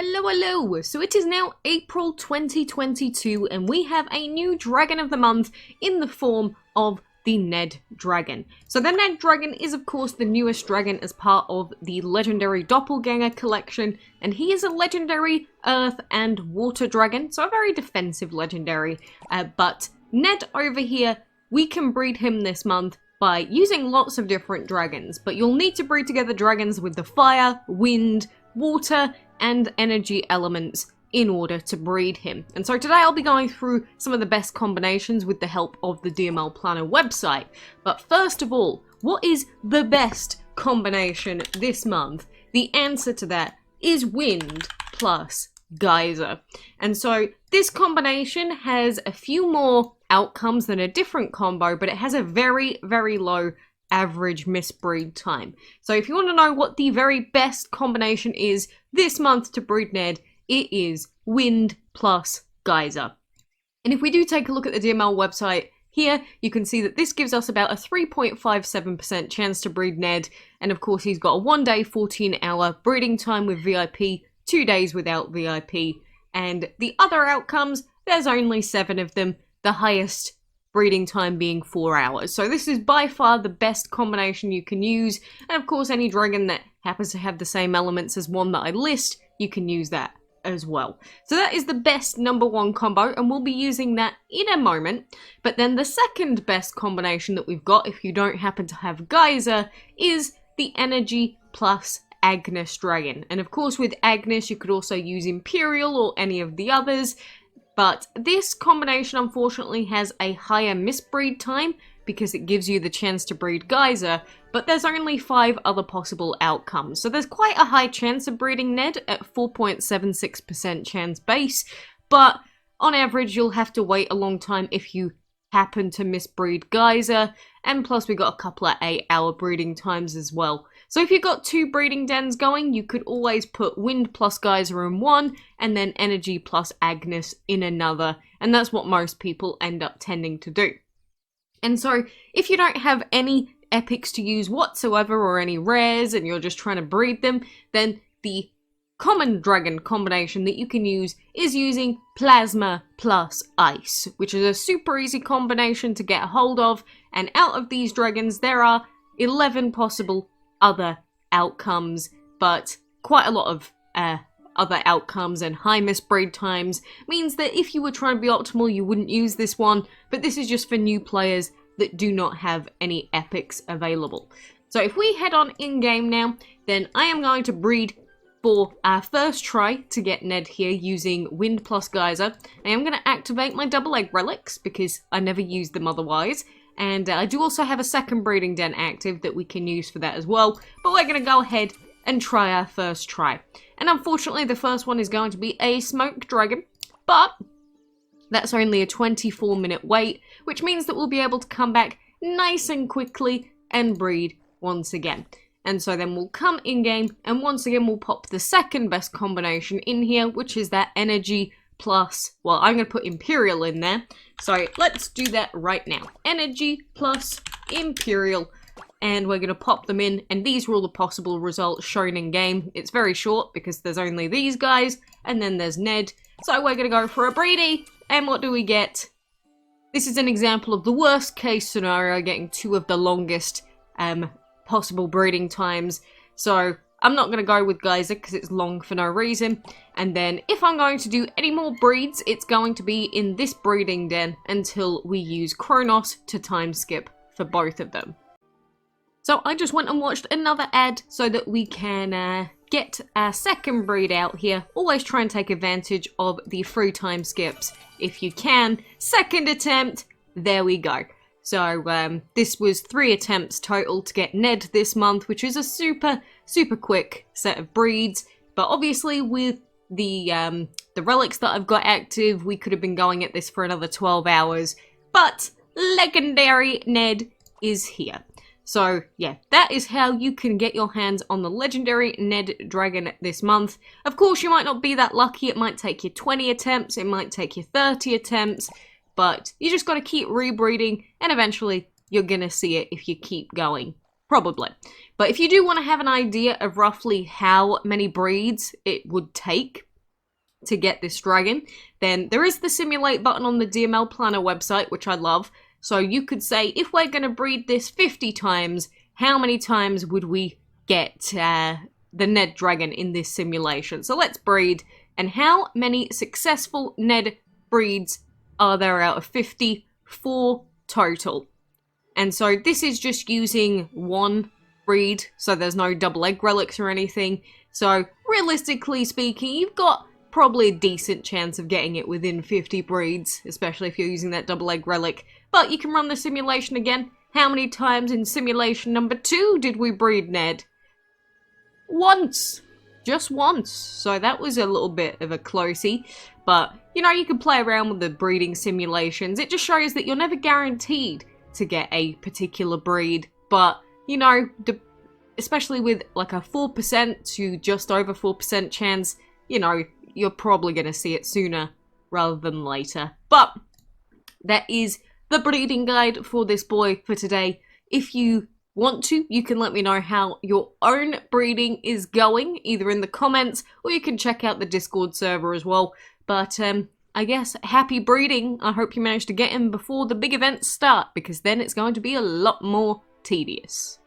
Hello, hello! So it is now April 2022 and we have a new Dragon of the Month in the form of the NED Dragon. So the NED Dragon is of course the newest dragon as part of the legendary Doppelganger collection, and he is a legendary earth and water dragon, so a very defensive legendary. But NED over here, we can breed him this month by using lots of different dragons, but you'll need to breed together dragons with the fire, wind, water, and energy elements in order to breed him. And so today I'll be going through some of the best combinations with the help of the DML Planner website. But first of all, what is the best combination this month? The answer to that is Wind plus Geyser. And so this combination has a few more outcomes than a different combo, but it has a very, very low average misbreed time. So if you want to know what the very best combination is this month to breed Ned, it is Wind plus Geyser. And if we do take a look at the DML website here, you can see that this gives us about a 3.57% chance to breed Ned, and of course he's got a 1 day 14-hour breeding time with VIP, 2 days without VIP, and the other outcomes, there's only 7 of them, the highest breeding time being 4 hours. So this is by far the best combination you can use, and of course any dragon that happens to have the same elements as one that I list, you can use that as well. So that is the best number 1 combo, and we'll be using that in a moment. But then the second best combination that we've got, if you don't happen to have Geyser, is the Energy plus Agnes Dragon. And of course with Agnes you could also use Imperial or any of the others, but this combination unfortunately has a higher misbreed time because it gives you the chance to breed Geyser, but there's only 5 other possible outcomes. So there's quite a high chance of breeding Ned at 4.76% chance base, but on average you'll have to wait a long time if you happen to misbreed Geyser, and plus we got a couple of 8-hour breeding times as well. So if you've got 2 breeding dens going, you could always put Wind plus Geyser in one, and then Energy plus Agnes in another, and that's what most people end up tending to do. And so if you don't have any epics to use whatsoever or any rares and you're just trying to breed them, then the common dragon combination that you can use is using Plasma plus Ice, which is a super easy combination to get a hold of, and out of these dragons there are 11 possible other outcomes, but quite a lot of other outcomes, and high misbreed times means that if you were trying to be optimal you wouldn't use this one, but this is just for new players that do not have any epics available. So if we head on in-game now, then I am going to breed for our first try to get Ned here using Wind plus Geyser. I am going to activate my double egg relics because I never used them otherwise, and I do also have a second breeding den active that we can use for that as well, but we're going to go ahead and try our first try. And unfortunately the first one is going to be a smoke dragon, but that's only a 24-minute wait, which means that we'll be able to come back nice and quickly and breed once again. And so then we'll come in-game, and once again we'll pop the second best combination in here, which is that Energy plus, well, I'm going to put Imperial in there. So let's do that right now. Energy plus Imperial. And we're going to pop them in, and these are all the possible results shown in game. It's very short because there's only these guys, and then there's Ned. So we're going to go for a breedy, and what do we get? This is an example of the worst case scenario, getting 2 of the longest possible breeding times. So I'm not going to go with Geyser because it's long for no reason. And then if I'm going to do any more breeds, it's going to be in this breeding den until we use Kronos to time skip for both of them. So I just went and watched another ad so that we can get our second breed out here. Always try and take advantage of the free time skips if you can. Second attempt, there we go. So this was 3 attempts total to get Ned this month, which is a super quick set of breeds. But obviously with the relics that I've got active, we could have been going at this for another 12 hours. But legendary Ned is here. So yeah, that is how you can get your hands on the legendary Ned Dragon this month. Of course, you might not be that lucky. It might take you 20 attempts, it might take you 30 attempts, but you just got to keep rebreeding, and eventually you're gonna see it if you keep going. Probably. But if you do want to have an idea of roughly how many breeds it would take to get this dragon, then there is the simulate button on the DML Planner website, which I love. So you could say, if we're going to breed this 50 times, how many times would we get the NED dragon in this simulation? So let's breed, and how many successful NED breeds are there out of 54 total? And so this is just using one breed, so there's no double egg relics or anything. So realistically speaking, you've got probably a decent chance of getting it within 50 breeds, especially if you're using that double egg relic. But you can run the simulation again. How many times in simulation number 2 did we breed Ned? Once. Just once. So that was a little bit of a closey. But, you know, you can play around with the breeding simulations. It just shows that you're never guaranteed to get a particular breed. But, you know, especially with like a 4% to just over 4% chance, you know, you're probably going to see it sooner rather than later. But that is the breeding guide for this boy for today. If you want to, you can let me know how your own breeding is going, either in the comments, or you can check out the Discord server as well. But I guess happy breeding. I hope you manage to get him before the big events start, because then it's going to be a lot more tedious.